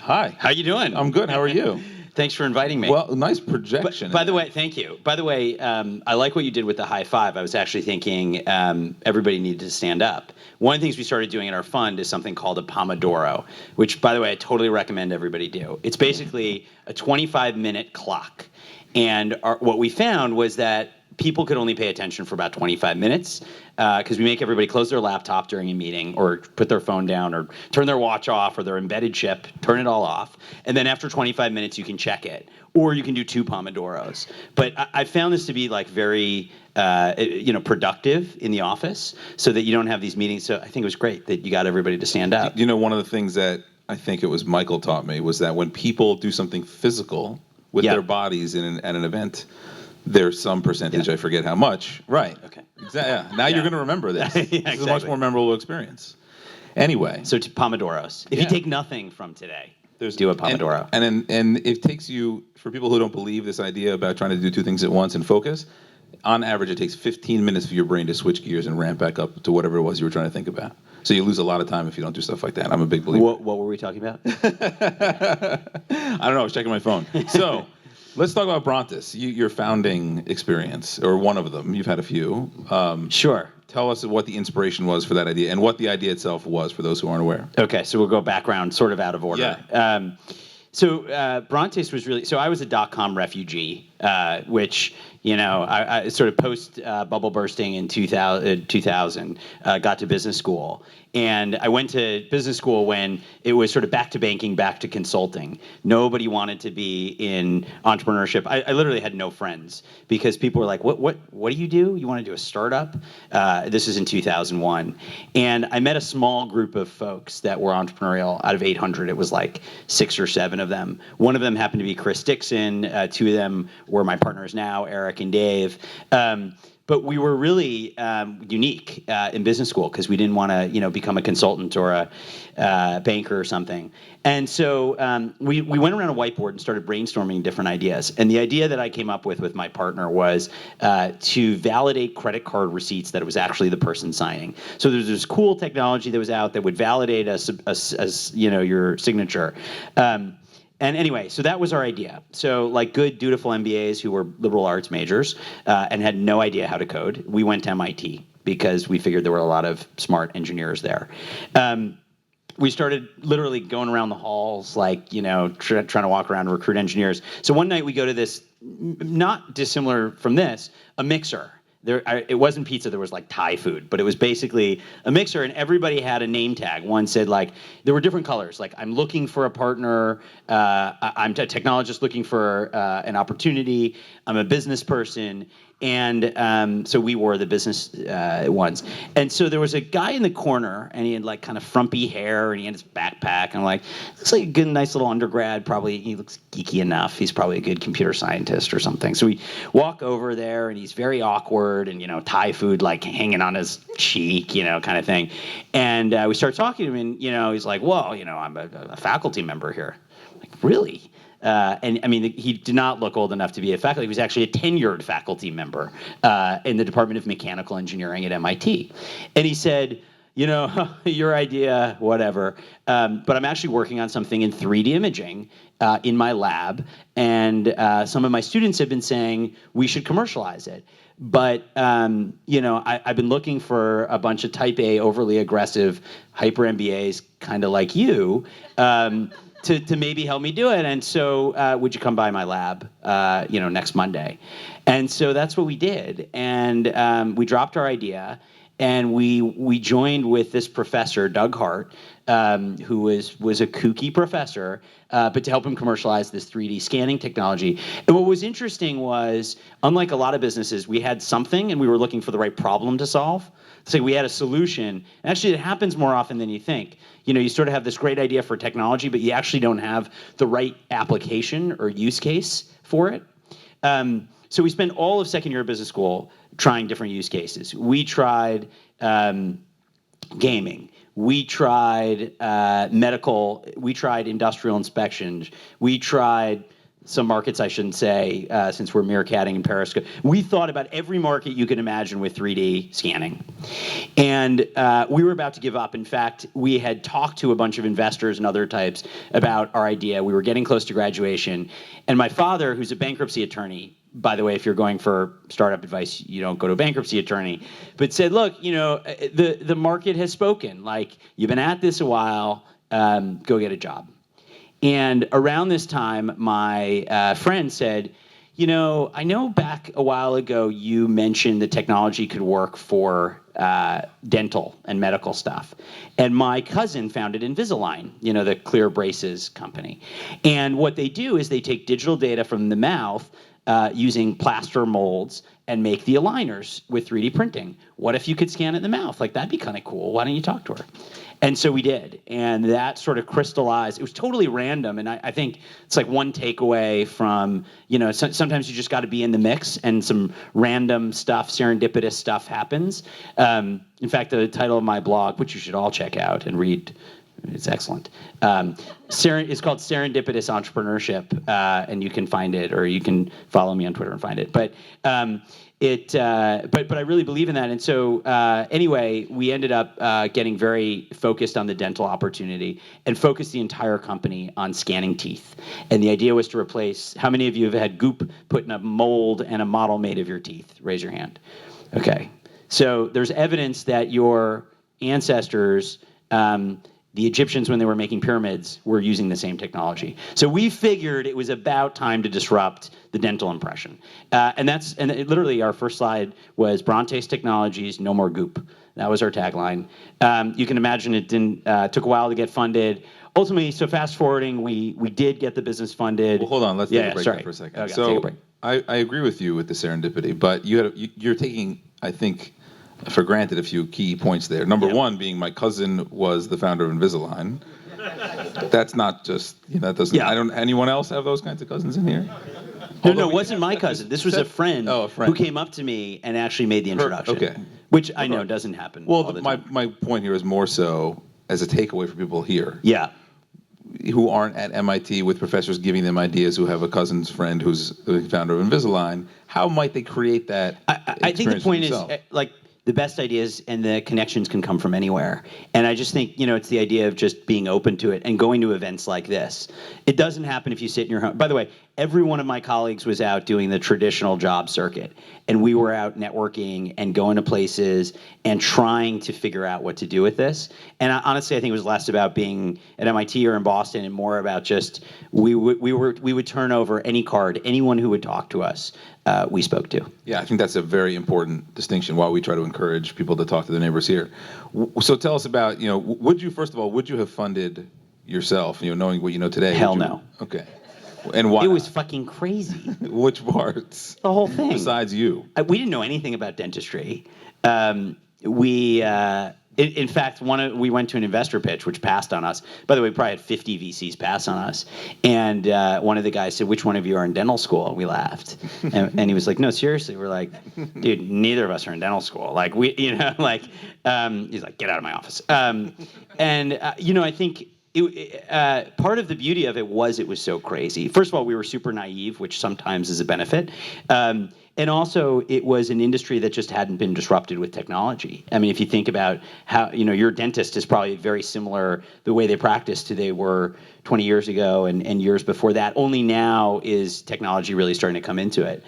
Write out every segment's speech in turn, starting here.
Hi. How you doing? I'm good. How are you? Thanks for inviting me. Well, nice projection. By the way, thank you. By the way, I like what you did with the high five. I was actually thinking everybody needed to stand up. One of the things we started doing in our fund is something called a Pomodoro, which, by the way, I totally recommend everybody do. It's basically a 25-minute clock. And what we found was that people could only pay attention for about 25 minutes because we make everybody close their laptop during a meeting or put their phone down or turn their watch off or their embedded chip, turn it all off. And then after 25 minutes, you can check it. Or you can do 2 Pomodoros. But I found this to be like very productive in the office so that you don't have these meetings. So I think it was great that you got everybody to stand up. You know, one of the things that I think it was Michael taught me was that when people do something physical with their bodies at an event, there's some percentage, I forget how much. Right. Okay. Exactly. Yeah. Now you're going to remember this. This exactly. is a much more memorable experience. Anyway. So to Pomodoros. If you take nothing from today, do a Pomodoro. And it takes you, for people who don't believe this idea about trying to do 2 things at once and focus, on average it takes 15 minutes for your brain to switch gears and ramp back up to whatever it was you were trying to think about. So you lose a lot of time if you don't do stuff like that. I'm a big believer. What were we talking about? I don't know. I was checking my phone. So let's talk about Brontis, your founding experience, or one of them. You've had a few. Sure. Tell us what the inspiration was for that idea and what the idea itself was for those who aren't aware. Okay, so we'll go background sort of out of order. Yeah. So Brontis was really, so I was a dot-com refugee, which, I sort of post bubble bursting in 2000, got to business school. And I went to business school when it was sort of back to banking, back to consulting. Nobody wanted to be in entrepreneurship. I literally had no friends because people were like, what do you do? You want to do a startup? This is in 2001. And I met a small group of folks that were entrepreneurial. Out of 800, it was like 6 or 7 of them. One of them happened to be Chris Dixon. 2 of them were my partners now, Eric and Dave. But we were really unique in business school because we didn't want to, become a consultant or a banker or something. And so we went around a whiteboard and started brainstorming different ideas. And the idea that I came up with my partner was to validate credit card receipts that it was actually the person signing. So there's this cool technology that was out that would validate your signature. And anyway, so that was our idea. So like good, dutiful MBAs who were liberal arts majors and had no idea how to code, we went to MIT because we figured there were a lot of smart engineers there. We started literally going around the halls, like, trying to walk around and recruit engineers. So one night we go to this, not dissimilar from this, a mixer. It wasn't pizza, there was like Thai food, but it was basically a mixer and everybody had a name tag. One said like, there were different colors, like I'm looking for a partner, I'm a technologist looking for an opportunity, I'm a business person, and so we wore the business ones. And so there was a guy in the corner and he had like kind of frumpy hair and he had his backpack and I'm like, looks like a good, nice little undergrad, probably he looks geeky enough, he's probably a good computer scientist or something. So we walk over there and he's very awkward and, Thai food like hanging on his cheek, kind of thing. And we start talking to him and, he's like, well, I'm a faculty member here. I'm like, really? And I mean, he did not look old enough to be a faculty. He was actually a tenured faculty member in the Department of Mechanical Engineering at MIT. And he said, your idea, whatever, but I'm actually working on something in 3D imaging in my lab. And some of my students have been saying we should commercialize it. But, I've been looking for a bunch of type A, overly aggressive, hyper MBAs, kind of like you, to maybe help me do it. And so would you come by my lab, next Monday? And so that's what we did. And we dropped our idea. And we joined with this professor, Doug Hart, who was a kooky professor, but to help him commercialize this 3D scanning technology. And what was interesting was, unlike a lot of businesses, we had something and we were looking for the right problem to solve. So we had a solution. And actually, it happens more often than you think. You sort of have this great idea for technology, but you actually don't have the right application or use case for it. So we spent all of second year of business school trying different use cases. We tried gaming. We tried medical. We tried industrial inspections. We tried some markets I shouldn't say, since we're meerkatting in Periscope. We thought about every market you could imagine with 3D scanning. And we were about to give up. In fact, we had talked to a bunch of investors and other types about our idea. We were getting close to graduation. And my father, who's a bankruptcy attorney, by the way, if you're going for startup advice, you don't go to a bankruptcy attorney, but said, look, the market has spoken. Like, you've been at this a while, go get a job. And around this time, my friend said, I know back a while ago you mentioned the technology could work for dental and medical stuff. And my cousin founded Invisalign, the clear braces company. And what they do is they take digital data from the mouth using plaster molds and make the aligners with 3D printing. What if you could scan it in the mouth? Like, that'd be kind of cool. Why don't you talk to her? And so we did, and that sort of crystallized. It was totally random, and I think it's like one takeaway from, sometimes you just got to be in the mix, and some random stuff, serendipitous stuff happens. In fact, the title of my blog, which you should all check out and read, it's excellent. It's called Serendipitous Entrepreneurship, and you can find it, or you can follow me on Twitter and find it. But I really believe in that. And so anyway, we ended up getting very focused on the dental opportunity and focused the entire company on scanning teeth. And the idea was to replace. How many of you have had goop put in a mold and a model made of your teeth? Raise your hand. Okay. So there's evidence that your ancestors, the Egyptians, when they were making pyramids, were using the same technology. So we figured it was about time to disrupt the dental impression. Literally our first slide was Brontes Technologies, no more goop. That was our tagline. You can imagine it took a while to get funded. Ultimately, so fast forwarding, we did get the business funded. Well, hold on, let's take a break there for a second. Okay, so take a break. I agree with you with the serendipity, but you're taking, I think, for granted a few key points there. Number one being my cousin was the founder of Invisalign. That's not just, that doesn't, anyone else have those kinds of cousins in here? No, it wasn't my cousin. This was a friend who came up to me and actually made the introduction. Okay. Which I know doesn't happen all the time. My point here is more so as a takeaway for people here. Yeah. Who aren't at MIT with professors giving them ideas, who have a cousin's friend who's the founder of Invisalign. How might they create that? I think the point is, the best ideas and the connections can come from anywhere. And I just think, it's the idea of just being open to it and going to events like this. It doesn't happen if you sit in your home. By the way, every one of my colleagues was out doing the traditional job circuit. And we were out networking and going to places and trying to figure out what to do with this. And honestly, I think it was less about being at MIT or in Boston and more about just, we would turn over any card, anyone who would talk to us, we spoke to. Yeah, I think that's a very important distinction why we try to encourage people to talk to their neighbors here. So tell us about, would you have funded yourself, knowing what you know today? Hell no. Okay. And why? It was fucking crazy. Which parts? The whole thing. Besides you. We didn't know anything about dentistry. In fact, we went to an investor pitch, which passed on us. By the way, we probably had 50 VCs pass on us. And one of the guys said, which one of you are in dental school? And we laughed. And he was like, no, seriously. We're like, dude, neither of us are in dental school. Like, he's like, get out of my office. I think part of the beauty of it was so crazy. First of all, we were super naive, which sometimes is a benefit. And also, it was an industry that just hadn't been disrupted with technology. I mean, if you think about how, your dentist is probably very similar, the way they practice to they were 20 years ago and years before that. Only now is technology really starting to come into it.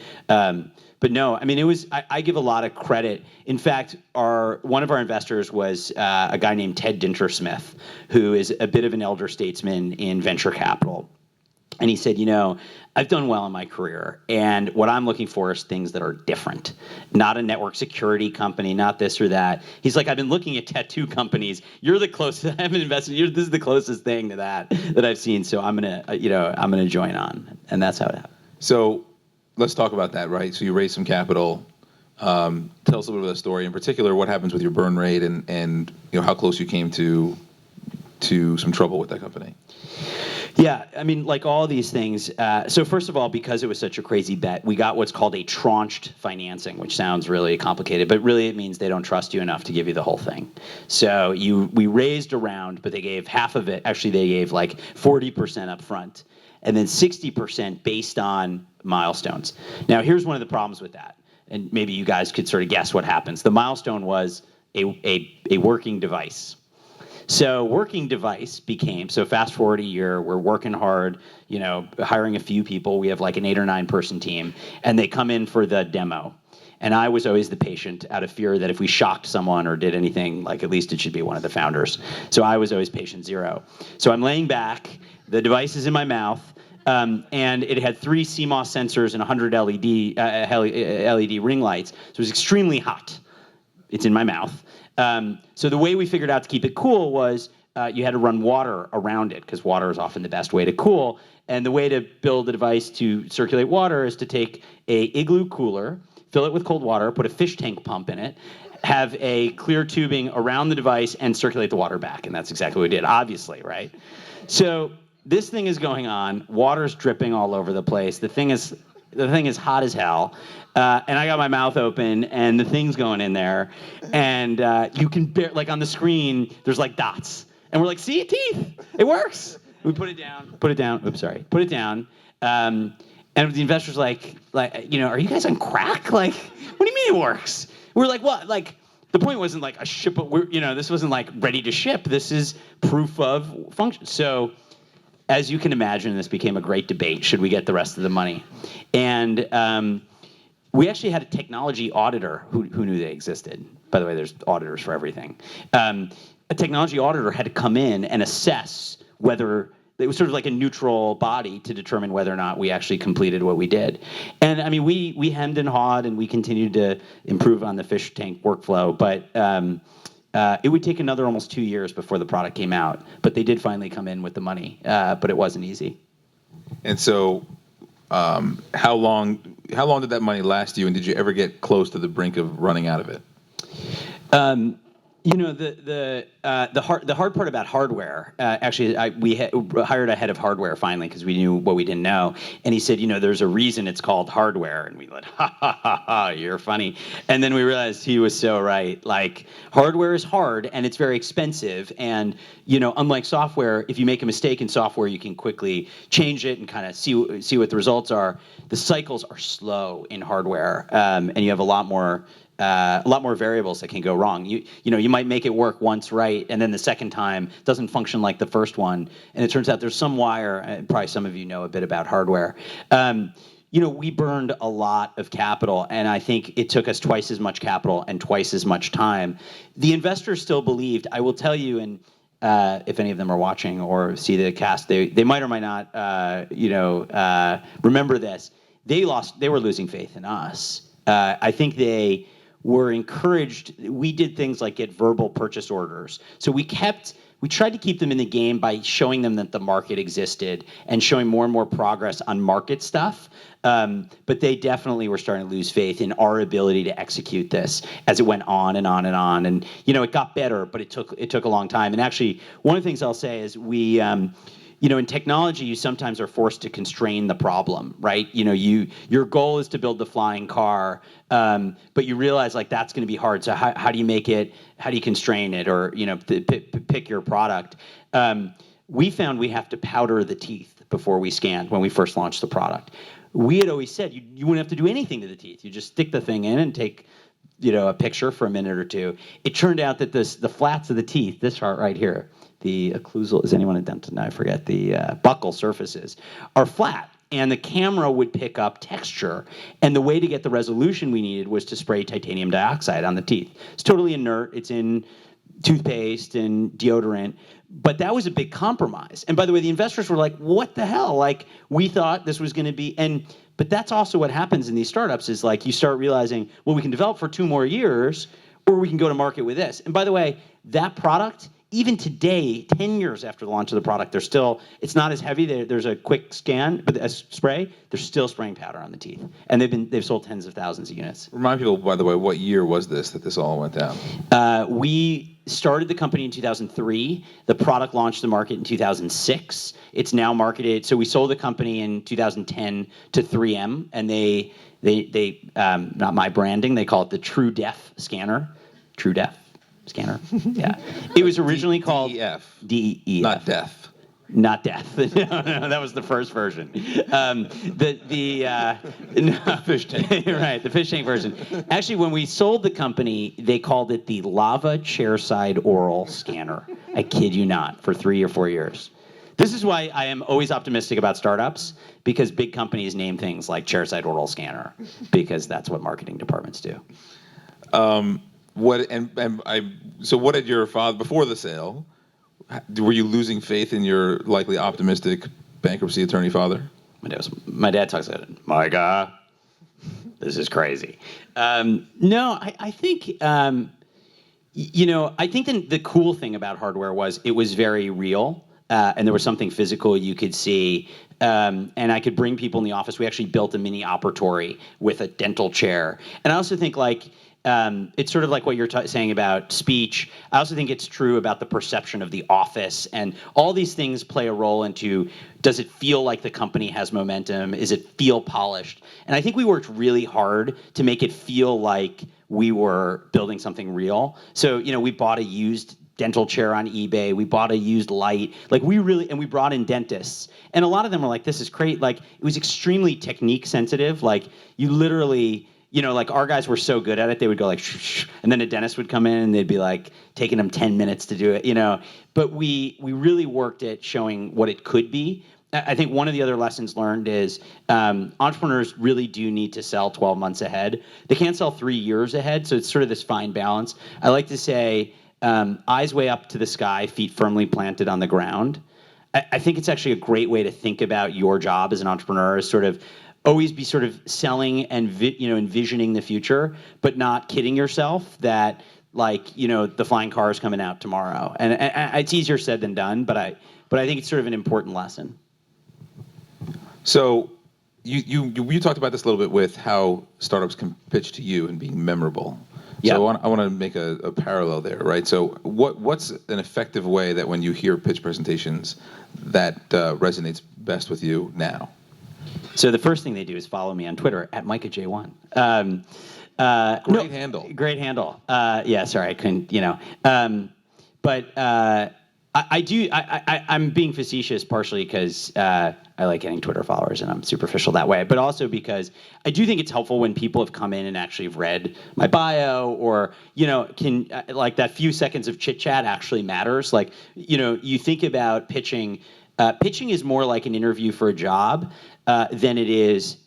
But no, I mean, it was, I give a lot of credit. In fact, one of our investors was a guy named Ted Dintersmith, who is a bit of an elder statesman in venture capital. And he said, I've done well in my career, and what I'm looking for is things that are different. Not a network security company, not this or that. He's like, I've been looking at tattoo companies. You're the closest, I haven't invested, this is the closest thing to that I've seen, so I'm gonna join on. And that's how it happened. So let's talk about that, right? So you raised some capital. Tell us a little bit of the story. In particular, what happens with your burn rate and how close you came to some trouble with that company. Yeah, I mean, like all these things. So first of all, because it was such a crazy bet, we got what's called a tranched financing, which sounds really complicated, but really it means they don't trust you enough to give you the whole thing. So we raised a round, but they gave half of it. Actually, they gave like 40% up front. and then 60% based on milestones. Now, here's one of the problems with that, and maybe you guys could sort of guess what happens. The milestone was a working device. So working device became, so fast forward a year, we're working hard, hiring a few people. We have like an 8 or 9 person team, and they come in for the demo. And I was always the patient out of fear that if we shocked someone or did anything, like at least it should be one of the founders. So I was always patient 0. So I'm laying back, the device is in my mouth, and it had 3 CMOS sensors and 100 LED ring lights. So it was extremely hot. It's in my mouth. So the way we figured out to keep it cool was you had to run water around it, because water is often the best way to cool. And the way to build a device to circulate water is to take a igloo cooler, fill it with cold water, put a fish tank pump in it, have a clear tubing around the device, and circulate the water back. And that's exactly what we did, obviously, right? So this thing is going on. Water's dripping all over the place. The thing is hot as hell. And I got my mouth open, and the thing's going in there. And you can like on the screen, there's like dots. And we're like, see, teeth, it works. We put it down. Oops, sorry. Put it down. And the investor's like, are you guys on crack? Like, what do you mean it works? We're like, what? Like, the point wasn't like a ship, this wasn't like ready to ship. This is proof of function. So as you can imagine, this became a great debate. Should we get the rest of the money? And we actually had a technology auditor who knew they existed. By the way, there's auditors for everything. A technology auditor had to come in and assess whether it was sort of like a neutral body to determine whether or not we actually completed what we did. And I mean, we hemmed and hawed, and we continued to improve on the fish tank workflow, but it would take another almost 2 years before the product came out. But they did finally come in with the money, but it wasn't easy. And so how long did that money last you, and did you ever get close to the brink of running out of it? The hard part about hardware, actually, we hired a head of hardware finally, because we knew what we didn't know. And he said, there's a reason it's called hardware. And we went, ha, ha, ha, ha, you're funny. And then we realized he was so right. Like, hardware is hard, and it's very expensive. And, unlike software, if you make a mistake in software, you can quickly change it and kind of see what the results are. The cycles are slow in hardware, and you have a lot more variables that can go wrong. You might make it work once right, and then the second time doesn't function like the first one. And it turns out there's some wire, and probably some of you know a bit about hardware. We burned a lot of capital, and I think it took us twice as much capital and twice as much time. The investors still believed, I will tell you, and if any of them are watching or see the cast, they might or might not, remember this. They were losing faith in us. I think they were encouraged. We did things like get verbal purchase orders. So we tried to keep them in the game by showing them that the market existed and showing more and more progress on market stuff. But they definitely were starting to lose faith in our ability to execute this as it went on and on and on. And it got better, but it took a long time. And actually, one of the things I'll say is we. In technology, you sometimes are forced to constrain the problem, right? Your goal is to build the flying car, but you realize like that's going to be hard. So how do you make it? How do you constrain it, or pick your product? We found we have to powder the teeth before we scanned when we first launched the product. We had always said you wouldn't have to do anything to the teeth. You just stick the thing in and take a picture for a minute or two. It turned out that the flats of the teeth, this part right here, the occlusal, is anyone a dentist? No, I forget. The buccal surfaces are flat, and the camera would pick up texture. And the way to get the resolution we needed was to spray titanium dioxide on the teeth. It's totally inert. It's in toothpaste and deodorant. But that was a big compromise. And by the way, the investors were like, what the hell? Like, we thought this was going to be, but that's also what happens in these startups is like you start realizing, well, we can develop for 2 more years, or we can go to market with this. And by the way, that product, even today, 10 years after the launch of the product, it's not as heavy. There's a quick scan, but a spray, they're still spraying powder on the teeth. And they've sold tens of thousands of units. Remind people, by the way, what year was this that this all went down? We started the company in 2003. The product launched the market in 2006. It's now marketed. So we sold the company in 2010 to 3M, and they not my branding, they call it the True Def scanner. True Def scanner. Yeah. It was originally called DEF. DEF. Not deaf. Not death. No, that was the first version. No, Fish tank. right, the fish tank version. Actually, when we sold the company, they called it the Lava Chairside Oral Scanner. I kid you not, for 3 or 4 years. This is why I am always optimistic about startups, because big companies name things like Chairside Oral Scanner, because that's what marketing departments do. So what did your father, before the sale, were you losing faith in your likely optimistic bankruptcy attorney father? My dad talks about it. Micah, this is crazy. No, I think I think the cool thing about hardware was it was very real, and there was something physical you could see. And I could bring people in the office. We actually built a mini operatory with a dental chair. And I also think it's sort of like what you're saying about speech. I also think it's true about the perception of the office, and all these things play a role into, does it feel like the company has momentum? Is it feel polished? And I think we worked really hard to make it feel like we were building something real. So, we bought a used dental chair on eBay. We bought a used light. And we brought in dentists. And a lot of them were like, this is great. It was extremely technique sensitive. You literally, our guys were so good at it, they would go shh, shh, and then a dentist would come in and they'd be taking them 10 minutes to do it, But we really worked at showing what it could be. I think one of the other lessons learned is entrepreneurs really do need to sell 12 months ahead. They can't sell 3 years ahead, so it's sort of this fine balance. I like to say, eyes way up to the sky, feet firmly planted on the ground. I think it's actually a great way to think about your job as an entrepreneur, is sort of always be sort of selling and envisioning the future, but not kidding yourself that the flying car is coming out tomorrow. And it's easier said than done, but I think it's sort of an important lesson. So you talked about this a little bit with how startups can pitch to you and being memorable. Yeah. So I want to make a parallel there, right? So what's an effective way that when you hear pitch presentations that resonates best with you now? So the first thing they do is follow me on Twitter at MicahJ1. Great handle. Great handle. Yeah, sorry, I couldn't, I'm being facetious partially because I like getting Twitter followers and I'm superficial that way, but also because I do think it's helpful when people have come in and actually have read my bio, or, can that few seconds of chit chat actually matters. You think about pitching. Pitching is more like an interview for a job than it is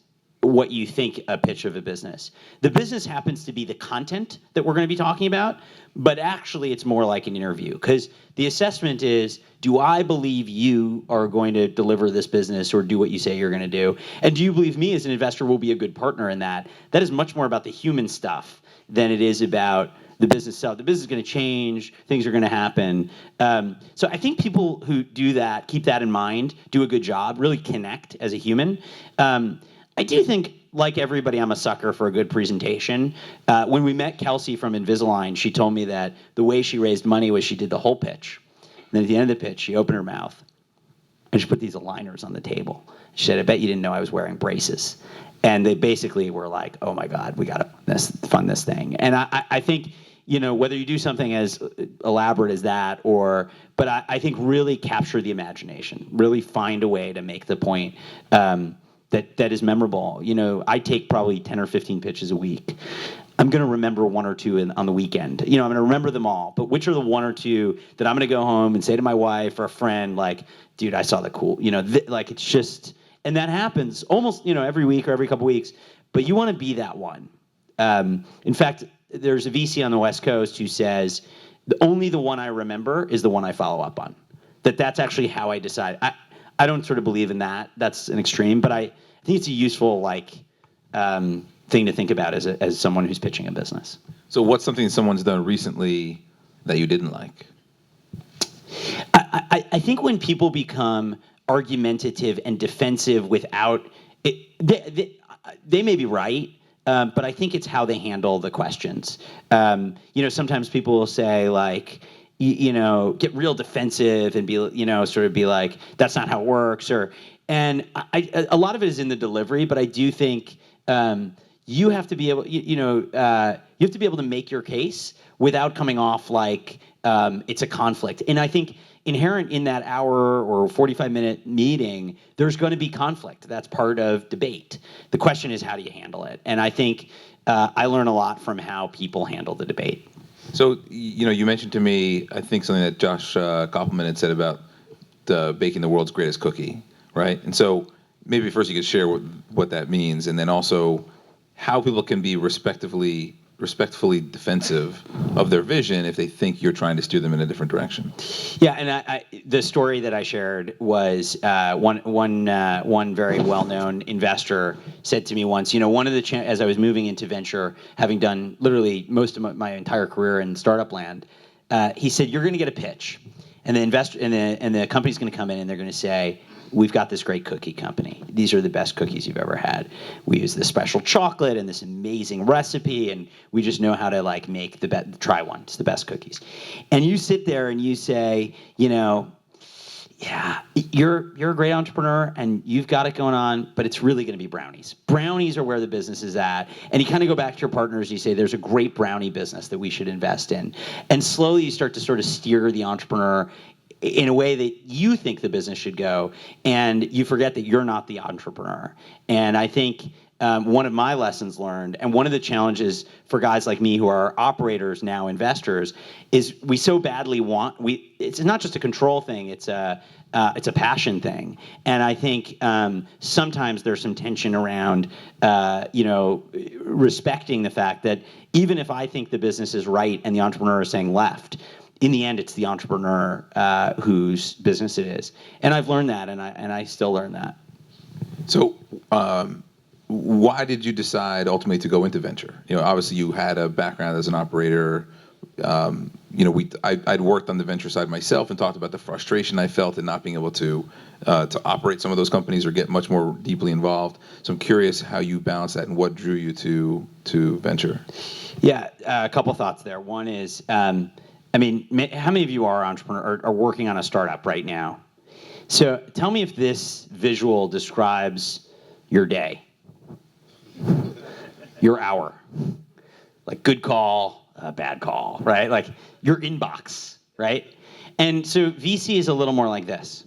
what you think a pitch of a business. The business happens to be the content that we're going to be talking about, but actually it's more like an interview, because the assessment is, do I believe you are going to deliver this business or do what you say you're going to do? And do you believe me as an investor will be a good partner in that? That is much more about the human stuff than it is about the business itself. The business is going to change, things are going to happen. So I think people who do that, keep that in mind, do a good job, really connect as a human. I do think, like everybody, I'm a sucker for a good presentation. When we met Kelsey from Invisalign, she told me that the way she raised money was she did the whole pitch. And then at the end of the pitch, she opened her mouth and she put these aligners on the table. She said, I bet you didn't know I was wearing braces. And they basically were like, oh my God, we got to fund this thing. And I think, whether you do something as elaborate as that, but I think really capture the imagination, really find a way to make the point that is memorable. I take probably 10 or 15 pitches a week. I'm going to remember one or two on the weekend. I'm going to remember them all, but which are the one or two that I'm going to go home and say to my wife or a friend, dude, I saw the cool, it's just, and that happens almost, every week or every couple weeks, but you want to be that one. In fact, there's a VC on the West Coast who says, only the one I remember is the one I follow up on. That's actually how I decide. I don't sort of believe in that. That's an extreme, but I think it's a useful thing to think about as someone who's pitching a business. So what's something someone's done recently that you didn't like? I think when people become argumentative and defensive without it, they may be right, but I think it's how they handle the questions. Sometimes people will say get real defensive and be like, that's not how it works, and a lot of it is in the delivery, but I do think you have to be able, you have to be able to make your case without coming off like it's a conflict. And I think inherent in that hour or 45-minute meeting, there's going to be conflict. That's part of debate. The question is, how do you handle it? And I think I learn a lot from how people handle the debate. So, you mentioned to me, I think something that Josh Koppelman had said about baking the world's greatest cookie, right? And so maybe first you could share what that means, and then also how people can be respectfully defensive of their vision if they think you're trying to steer them in a different direction. Yeah, and the story that I shared was one very well-known investor said to me once, one of the as I was moving into venture, having done literally most of my entire career in startup land, he said, "You're going to get a pitch, and the investor and the company's going to come in and they're going to say, we've got this great cookie company. These are the best cookies you've ever had. We use this special chocolate and this amazing recipe, and we just know how to make try one. It's the best cookies." And you sit there and you say, yeah, you're a great entrepreneur and you've got it going on, but it's really going to be brownies. Brownies are where the business is at. And you kind of go back to your partners, you say, there's a great brownie business that we should invest in. And slowly you start to sort of steer the entrepreneur in a way that you think the business should go, and you forget that you're not the entrepreneur. And I think one of my lessons learned, and one of the challenges for guys like me who are operators, now investors, is we so badly it's not just a control thing, it's a passion thing. And I think sometimes there's some tension around respecting the fact that even if I think the business is right and the entrepreneur is saying left, in the end, it's the entrepreneur whose business it is. And I've learned that, and I still learn that. So why did you decide ultimately to go into venture? Obviously you had a background as an operator. I'd worked on the venture side myself and talked about the frustration I felt in not being able to operate some of those companies or get much more deeply involved. So I'm curious how you balance that and what drew you to venture. Yeah, a couple thoughts there. One is, how many of you are entrepreneur or are working on a startup right now? So tell me if this visual describes your day, your hour, like good call, bad call, right? Like your inbox, right? And so VC is a little more like this.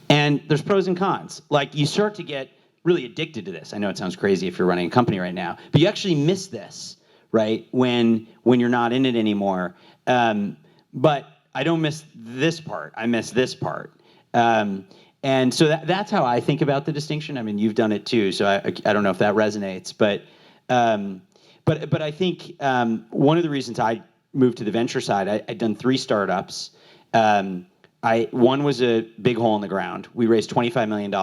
And there's pros and cons. Like you start to get really addicted to this. I know it sounds crazy if you're running a company right now, but you actually miss this, right? When you're not in it anymore. But I don't miss this part. I miss this part. And so that's how I think about the distinction. I mean, you've done it too, so I don't know if that resonates. But I think one of the reasons I moved to the venture side, I'd done 3 startups. One was a big hole in the ground. We raised $25 million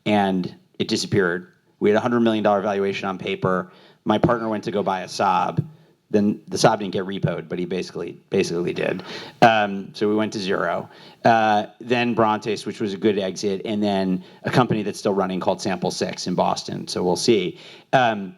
and it disappeared. We had a $100 million valuation on paper. My partner went to go buy a Saab. Then the Saab didn't get repoed, but he basically did. So we went to 0. Then Brontes, which was a good exit, and then a company that's still running called Sample 6 in Boston. So we'll see. I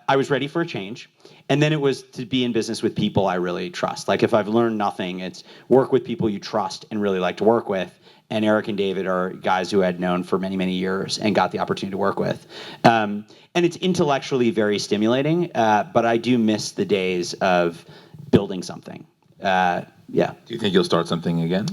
was ready for a change. And then it was to be in business with people I really trust. Like if I've learned nothing, it's work with people you trust and really like to work with. And Eric and David are guys who I'd known for many, many years and got the opportunity to work with. And it's intellectually very stimulating, but I do miss the days of building something. Yeah. Do you think you'll start something again?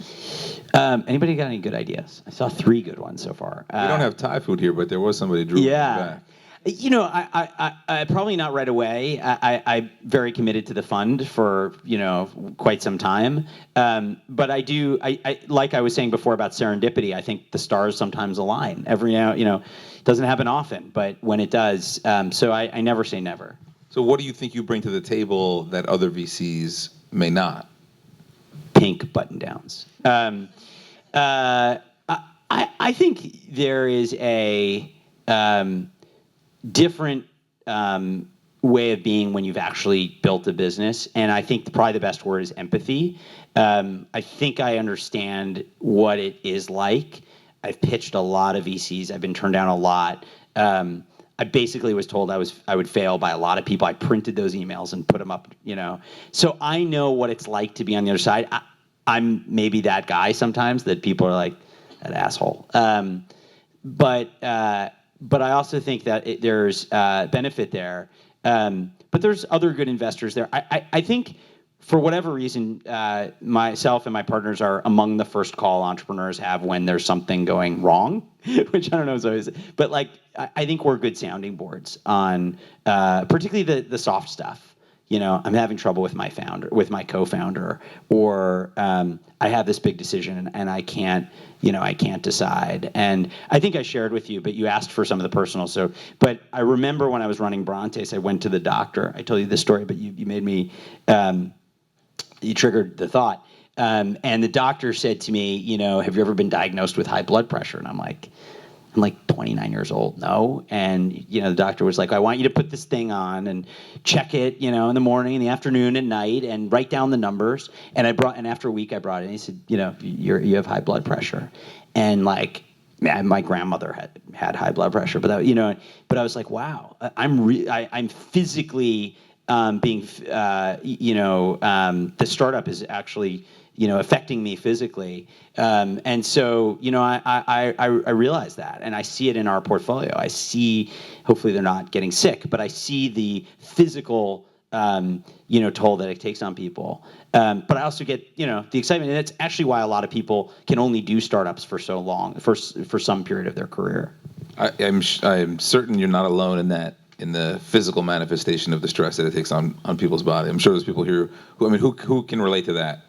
Anybody got any good ideas? I saw 3 good ones so far. We don't have Thai food here, but there was somebody drew back. I probably not right away. I'm very committed to the fund for quite some time. But I do. I like I was saying before about serendipity. I think the stars sometimes align. Every now, it doesn't happen often, but when it does, so I never say never. So what do you think you bring to the table that other VCs may not? Pink button downs. I think there is a different way of being when you've actually built a business. And I think probably the best word is empathy. I think I understand what it is like. I've pitched a lot of VCs. I've been turned down a lot. I basically was told I would fail by a lot of people. I printed those emails and put them up, So I know what it's like to be on the other side. I'm maybe that guy sometimes that people are like, that asshole. But I also think that there's benefit there. But there's other good investors there. I think for whatever reason, myself and my partners are among the first call entrepreneurs have when there's something going wrong, which I don't know is always, but like I think we're good sounding boards on particularly the soft stuff. You know, I'm having trouble with my co-founder, or I have this big decision and I can't decide. And I think I shared with you, but you asked for some of the personal. So, but I remember when I was running Brontes, I went to the doctor. I told you this story, but you made me. You triggered the thought. And the doctor said to me, you know, have you ever been diagnosed with high blood pressure? And I'm like 29 years old. No. And, you know, the doctor was like, I want you to put this thing on and check it, you know, in the morning, in the afternoon, at night, and write down the numbers. And after a week I brought it and he said, you know, you have high blood pressure. And like, man, my grandmother had high blood pressure, but I was like, wow, I'm physically, the startup is actually, you know, affecting me physically. And so, you know, I realize that, and I see it in our portfolio. I see, hopefully they're not getting sick, but I see the physical, toll that it takes on people. But I also get, you know, the excitement, and that's actually why a lot of people can only do startups for so long, for some period of their career. I'm certain you're not alone in that, in the physical manifestation of the stress that it takes on people's body. I'm sure there's people here who can relate to that.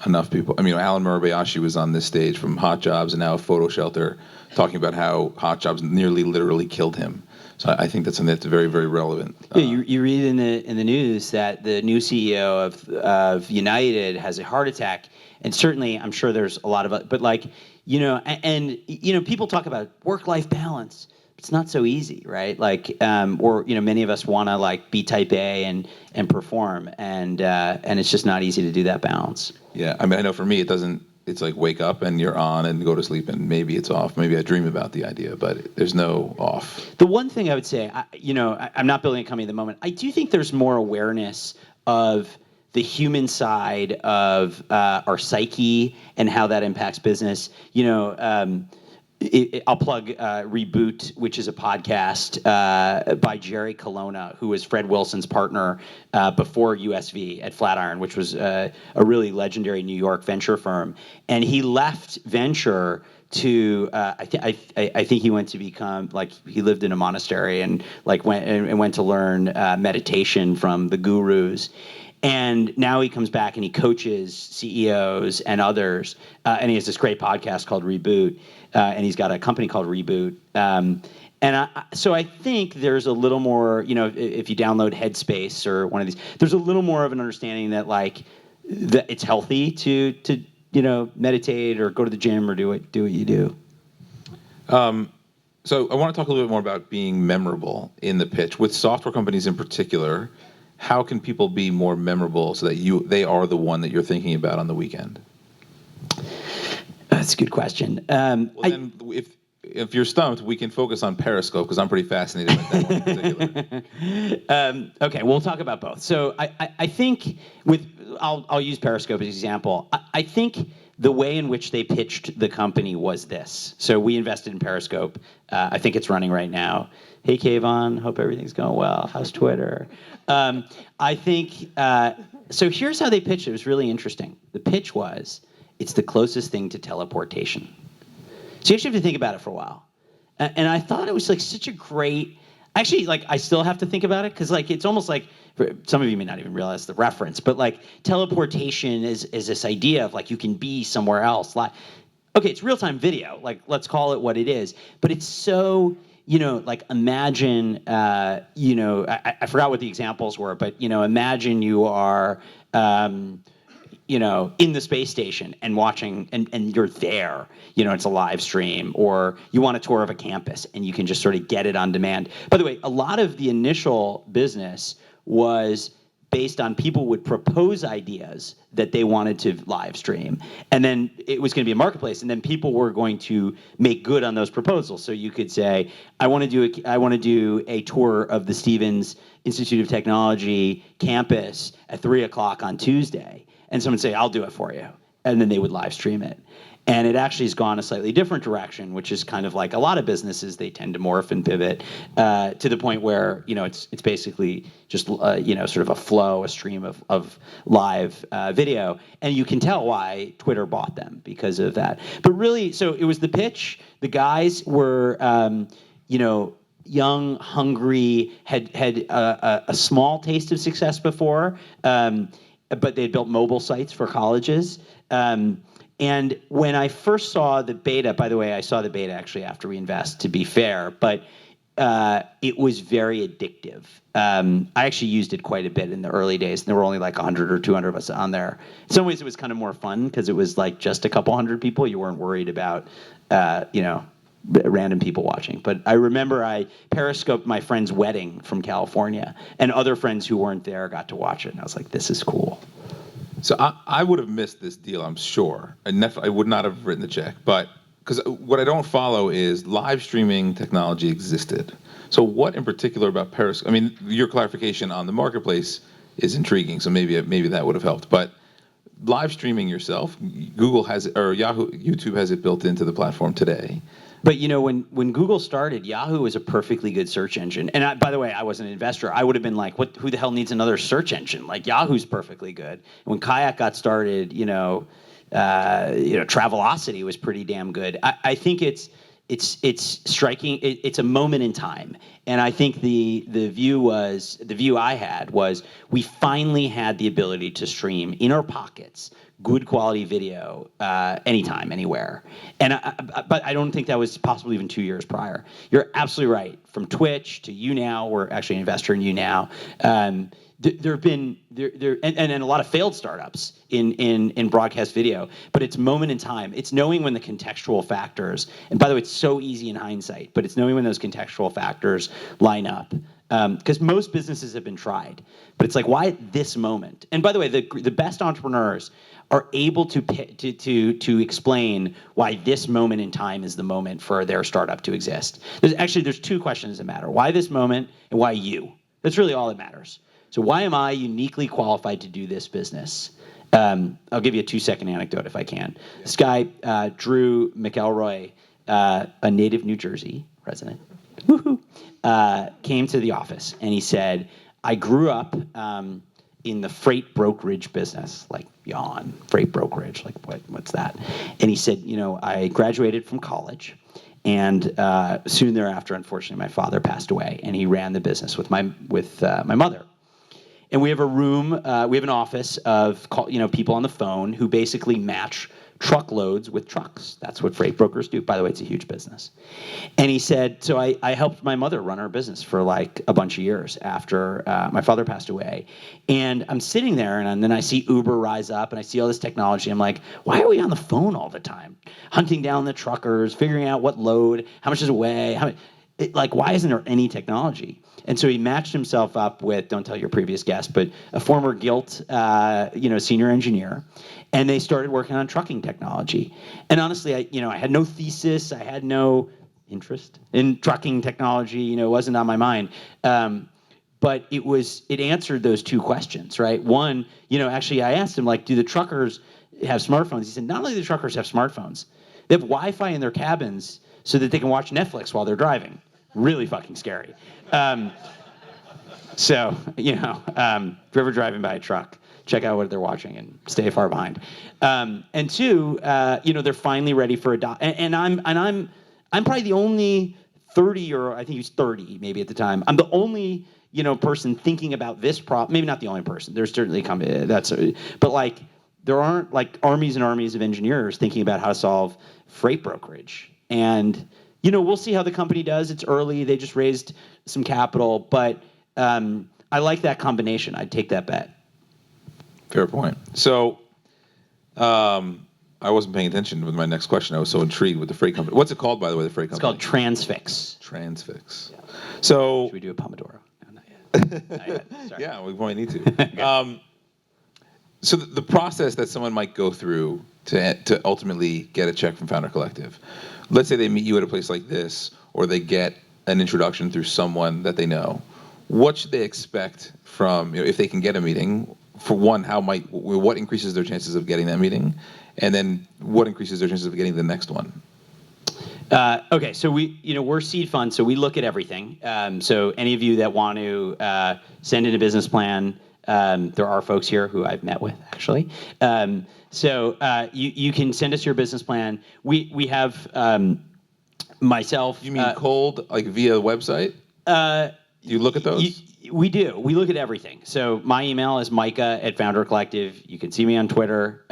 Enough people. I mean, Alan Murabayashi was on this stage from Hot Jobs and now Photo Shelter, talking about how Hot Jobs nearly literally killed him. So I think that's something that's very, very relevant. Yeah, you read in the news that the new CEO of United has a heart attack, and certainly I'm sure there's a lot of, but like, you know, and you know, people talk about work-life balance. It's not so easy, right? Like, or you know, many of us want to like be type A and perform, and it's just not easy to do that balance. Yeah, I mean, I know for me, it's like wake up and you're on and go to sleep and maybe it's off. Maybe I dream about the idea, but there's no off. The one thing I would say, I'm not building a company at the moment. I do think there's more awareness of the human side of our psyche and how that impacts business. You know, I'll plug Reboot, which is a podcast by Jerry Colonna, who was Fred Wilson's partner before USV at Flatiron, which was a really legendary New York venture firm. And he left venture to I think he went to become, like, he lived in a monastery and like went to learn meditation from the gurus. And now he comes back and he coaches CEOs and others, and he has this great podcast called Reboot, and he's got a company called Reboot. So I think there's a little more, you know, if you download Headspace or one of these, there's a little more of an understanding that like that it's healthy to you know, meditate or go to the gym or do what you do. So I want to talk a little bit more about being memorable in the pitch with software companies in particular. How can people be more memorable so that they are the one that you're thinking about on the weekend? That's a good question. Then if you're stumped, we can focus on Periscope because I'm pretty fascinated by that one in particular. Okay, we'll talk about both. So I think I'll use Periscope as an example. I think the way in which they pitched the company was this. So we invested in Periscope. I think it's running right now. Hey, Kayvon, hope everything's going well. How's Twitter? I think, so here's how they pitched it. It was really interesting. The pitch was, it's the closest thing to teleportation. So you actually have to think about it for a while. And I thought it was like such a great, actually, like I still have to think about it because like it's almost like, some of you may not even realize the reference, but like teleportation is this idea of like you can be somewhere else. Like, okay, it's real-time video. Like, let's call it what it is. But it's so, you know, like imagine, you know, I forgot what the examples were, but, you know, imagine you are, you know, in the space station and watching, and you're there, you know, it's a live stream, or you want a tour of a campus and you can just sort of get it on demand. By the way, a lot of the initial business was based on people would propose ideas that they wanted to live stream. And then it was going to be a marketplace, and then people were going to make good on those proposals. So you could say, I want to do a tour of the Stevens Institute of Technology campus at 3:00 on Tuesday. And someone would say, I'll do it for you. And then they would live stream it. And it actually has gone a slightly different direction, which is kind of like a lot of businesses, they tend to morph and pivot to the point where, it's basically just, sort of a flow, a stream of live video. And you can tell why Twitter bought them because of that. But really, so it was the pitch. The guys were, young, hungry, had a small taste of success before, but they had built mobile sites for colleges. And when I first saw the beta, by the way, I saw the beta actually after we invest, to be fair, but it was very addictive. I actually used it quite a bit in the early days, and there were only like 100 or 200 of us on there. In some ways, it was kind of more fun because it was like just a couple hundred people. You weren't worried about, random people watching. But I remember I periscoped my friend's wedding from California, and other friends who weren't there got to watch it, and I was like, this is cool. So I would have missed this deal, I'm sure. I would not have written the check, but because what I don't follow is live streaming technology existed. So what in particular about Periscope? I mean, your clarification on the marketplace is intriguing, so maybe that would have helped. But live streaming yourself, Google has it, or YouTube has it built into the platform today. But when Google started, Yahoo was a perfectly good search engine. And by the way, I was an investor. I would have been like, who the hell needs another search engine? Like Yahoo's perfectly good. And when Kayak got started, Travelocity was pretty damn good. I think it's striking. It's a moment in time. And I think the view I had was we finally had the ability to stream in our pockets good quality video anytime, anywhere. But I don't think that was possible even 2 years prior. You're absolutely right. From Twitch to YouNow, we're actually an investor in YouNow. There have been and a lot of failed startups in broadcast video, but it's moment in time. It's knowing when the contextual factors, and by the way, it's so easy in hindsight, but it's knowing when those contextual factors line up. Because most businesses have been tried, but it's like, why at this moment? And by the way, the best entrepreneurs are able to explain why this moment in time is the moment for their startup to exist. There's two questions that matter: why this moment and why you. That's really all that matters. So why am I uniquely qualified to do this business? I'll give you a 2-second anecdote if I can. Yeah. This guy, Drew McElroy, a native New Jersey resident, came to the office and he said, I grew up in the freight brokerage business, like yawn, freight brokerage, like what's that? And he said, I graduated from college, and soon thereafter, unfortunately, my father passed away, and he ran the business with my mother. And we have an office of people on the phone who basically match truckloads with trucks. That's what freight brokers do. By the way, it's a huge business. And he said, so I helped my mother run her business for like a bunch of years after my father passed away. And I'm sitting there, and then I see Uber rise up, and I see all this technology. I'm like, why are we on the phone all the time? Hunting down the truckers, figuring out what load, how much does it weigh, why isn't there any technology? And so he matched himself up with, don't tell your previous guest, but a former Gilt, senior engineer, and they started working on trucking technology. And honestly, I had no thesis, I had no interest in trucking technology, it wasn't on my mind. But it answered those two questions, right? One, actually I asked him, do the truckers have smartphones? He said, not only do the truckers have smartphones, they have Wi-Fi in their cabins so that they can watch Netflix while they're driving. Really fucking scary. So, if you're ever driving by a truck, check out what they're watching and stay far behind. And two, they're finally ready for and I'm probably the only 30, or I think he was 30 maybe at the time. I'm the only person thinking about this problem. Maybe not the only person. There's certainly but there aren't armies and armies of engineers thinking about how to solve freight brokerage. And we'll see how the company does. It's early. They just raised some capital, but I like that combination. I'd take that bet. Fair point. So I wasn't paying attention with my next question. I was so intrigued with the freight company. What's it called, by the way, the freight company? It's called Transfix. Transfix. Yeah. So should we do a Pomodoro? No, not yet. Not yet. Sorry. Yeah, we might need to. So the process that someone might go through to ultimately get a check from Founder Collective, let's say they meet you at a place like this, or they get an introduction through someone that they know. What should they expect from, if they can get a meeting? For one, what increases their chances of getting that meeting? And then what increases their chances of getting the next one? Okay, so we're seed fund, so we look at everything. So any of you that want to send in a business plan, there are folks here who I've met with actually. So you can send us your business plan. We have myself. You mean cold, like via website? Do you look at those? We do. We look at everything. So my email is Micah at Founder Collective. You can see me on Twitter.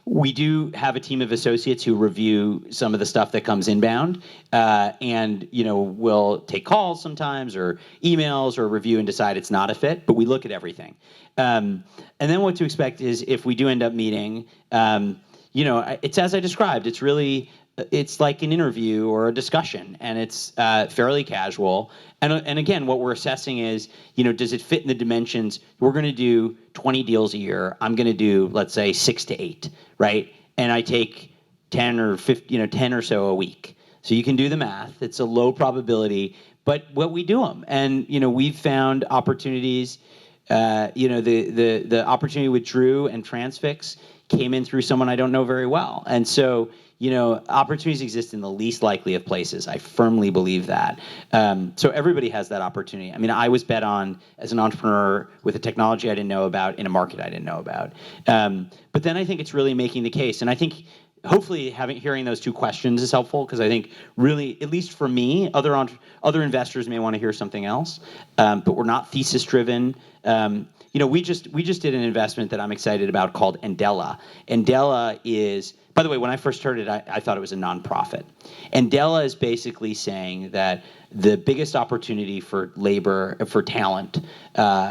We do have a team of associates who review some of the stuff that comes inbound, and we'll take calls sometimes or emails or review and decide it's not a fit. But we look at everything, and then what to expect is if we do end up meeting, it's as I described. It's like an interview or a discussion, and it's fairly casual. And again, what we're assessing is, does it fit in the dimensions? We're going to do 20 deals a year. I'm going to do, let's say, 6 to 8, right? And I take 10 or 15, 10 or so a week. So you can do the math. It's a low probability, but we do them. And we've found opportunities. The opportunity with Drew and Transfix came in through someone I don't know very well, and so. Opportunities exist in the least likely of places. I firmly believe that. So everybody has that opportunity. I mean, I was bet on as an entrepreneur with a technology I didn't know about in a market I didn't know about. But then I think it's really making the case. And I think hopefully hearing those two questions is helpful because I think really, at least for me, other investors may want to hear something else. But we're not thesis driven. We just did an investment that I'm excited about called Andela. Andela is, by the way, when I first heard it, I thought it was a nonprofit. Andela is basically saying that the biggest opportunity for labor, for talent,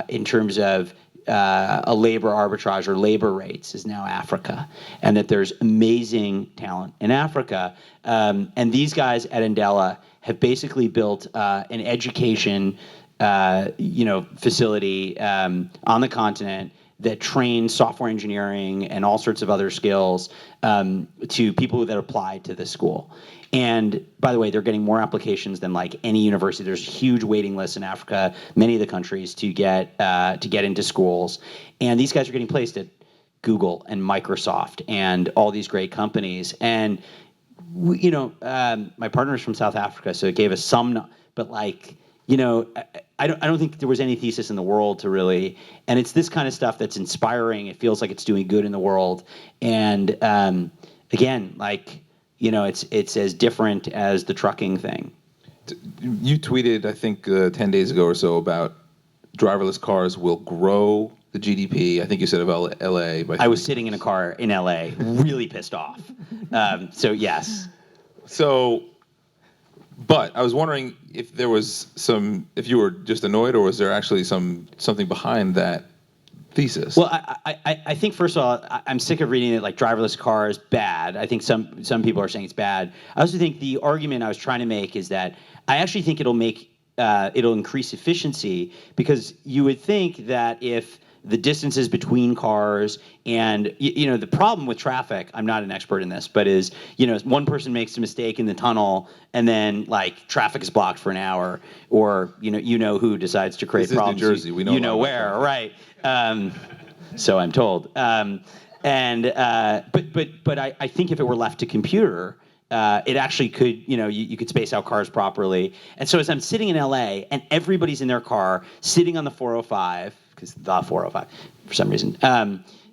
in terms of a labor arbitrage or labor rates is now Africa, and that there's amazing talent in Africa. And these guys at Andela have basically built an education facility on the continent that trains software engineering and all sorts of other skills to people that apply to the school. And by the way, they're getting more applications than like any university. There's huge waiting lists in Africa, many of the countries to get into schools. And these guys are getting placed at Google and Microsoft and all these great companies. And my partner's from South Africa, so it gave us some, but like. I don't think there was any thesis in the world to really, and it's this kind of stuff that's inspiring. It feels like it's doing good in the world, and again, it's as different as the trucking thing. You tweeted, I think, 10 days ago or so about driverless cars will grow the GDP. I think you said of LA. I was sitting in a car in LA, really pissed off. So yes. But I was wondering if there was if you were just annoyed, or was there actually something behind that thesis? Well, I think first of all, I'm sick of reading it like driverless cars bad. I think some people are saying it's bad. I also think the argument I was trying to make is that I actually think it'll increase efficiency, because you would think that if the distances between cars and the problem with traffic, I'm not an expert in this, but is one person makes a mistake in the tunnel and then like traffic is blocked for an hour, or who decides to create problems. This is New Jersey. We know where, right? So I'm told. But I think if it were left to computer, it actually could, you could space out cars properly. And so as I'm sitting in LA and everybody's in their car sitting on the 405, because the 405 for some reason,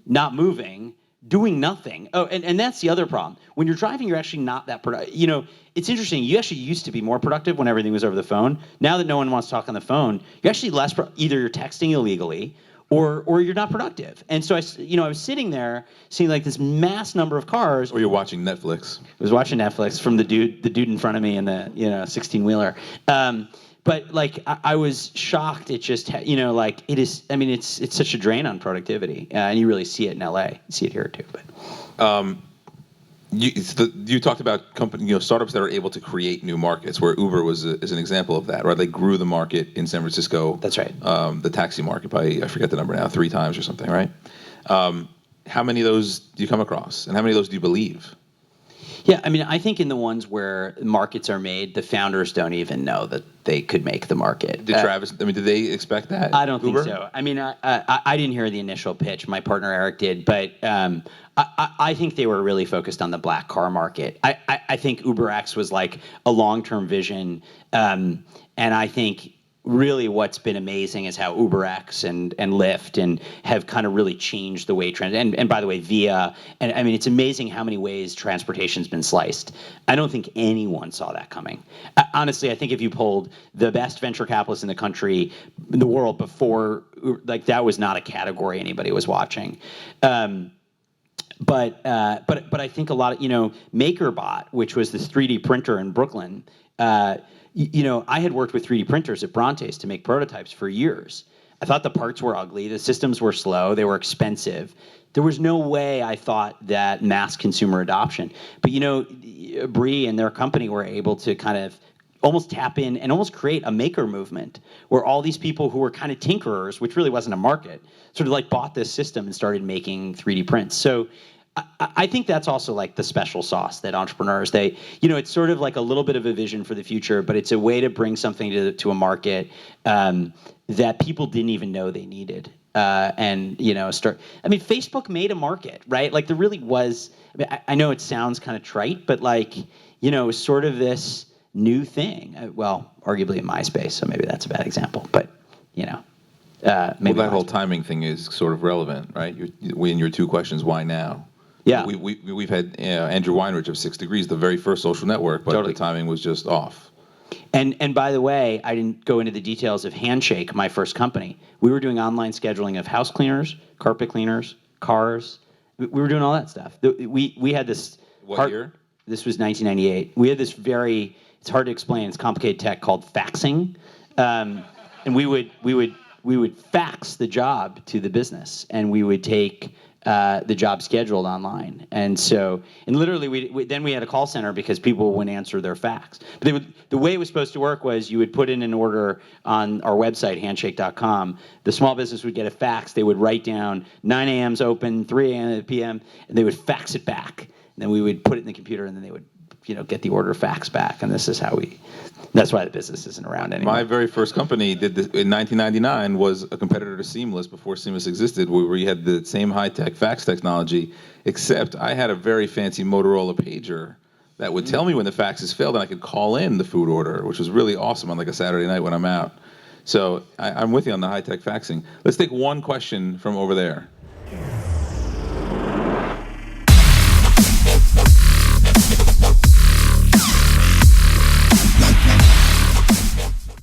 not moving, doing nothing. Oh, and that's the other problem. When you're driving, you're actually not that productive. It's interesting. You actually used to be more productive when everything was over the phone. Now that no one wants to talk on the phone, you're actually less. Either you're texting illegally, or you're not productive. And so I was sitting there seeing like this mass number of cars. Or you're watching Netflix. I was watching Netflix from the dude in front of me in the 16-wheeler. But like I was shocked. It just like it is. I mean, it's such a drain on productivity, and you really see it in LA. You see it here too. But you talked about startups that are able to create new markets, where Uber is an example of that, right? They grew the market in San Francisco. That's right. The taxi market by, I forget the number now, 3 times or something, right? How many of those do you come across, and how many of those do you believe? Yeah, I mean, I think in the ones where markets are made, the founders don't even know that they could make the market. Did they expect that? I don't Uber? think so. I mean, I didn't hear the initial pitch. My partner Eric did, but I think they were really focused on the black car market. I think UberX was like a long-term vision, and I think really what's been amazing is how UberX and Lyft and have kind of really changed the way and by the way, Via, and I mean, it's amazing how many ways transportation's been sliced. I don't think anyone saw that coming. Honestly, I think if you polled the best venture capitalists in the country, in the world before, like that was not a category anybody was watching. But I think a lot of, MakerBot, which was this 3D printer in Brooklyn, I had worked with 3D printers at Brontes to make prototypes for years. I thought the parts were ugly, the systems were slow, they were expensive. There was no way I thought that mass consumer adoption. But Bree and their company were able to kind of almost tap in and almost create a maker movement where all these people who were kind of tinkerers, which really wasn't a market, sort of like bought this system and started making 3D prints. So I think that's also like the special sauce that entrepreneurs, it's sort of like a little bit of a vision for the future, but it's a way to bring something to a market that people didn't even know they needed. Facebook made a market, right? Like there really was, I know it sounds kind of trite, but it was sort of this new thing. Well, arguably in MySpace, so maybe that's a bad example, but maybe that whole timing thing is sort of relevant, right? In your two questions, why now? Yeah. We've had Andrew Weinrich of 6 Degrees, the very first social network, but Totally. The timing was just off. And by the way, I didn't go into the details of Handshake, my first company. We were doing online scheduling of house cleaners, carpet cleaners, cars. We were doing all that stuff. We had this. What year? This was 1998. We had this it's hard to explain, it's complicated tech called faxing. And we would fax the job to the business, and we would take the job scheduled online. And literally we had a call center because people wouldn't answer their fax. But the way it was supposed to work was you would put in an order on our website, handshake.com. The small business would get a fax. They would write down 9 a.m.'s open, 3 a.m. p.m., and they would fax it back. And then we would put it in the computer, and then they would get the order faxed back. And this is that's why the business isn't around anymore. My very first company did this in 1999, was a competitor to Seamless before Seamless existed, where we had the same high-tech fax technology, except I had a very fancy Motorola pager that would tell me when the faxes failed, and I could call in the food order, which was really awesome on like a Saturday night when I'm out. So I'm with you on the high-tech faxing. Let's take one question from over there.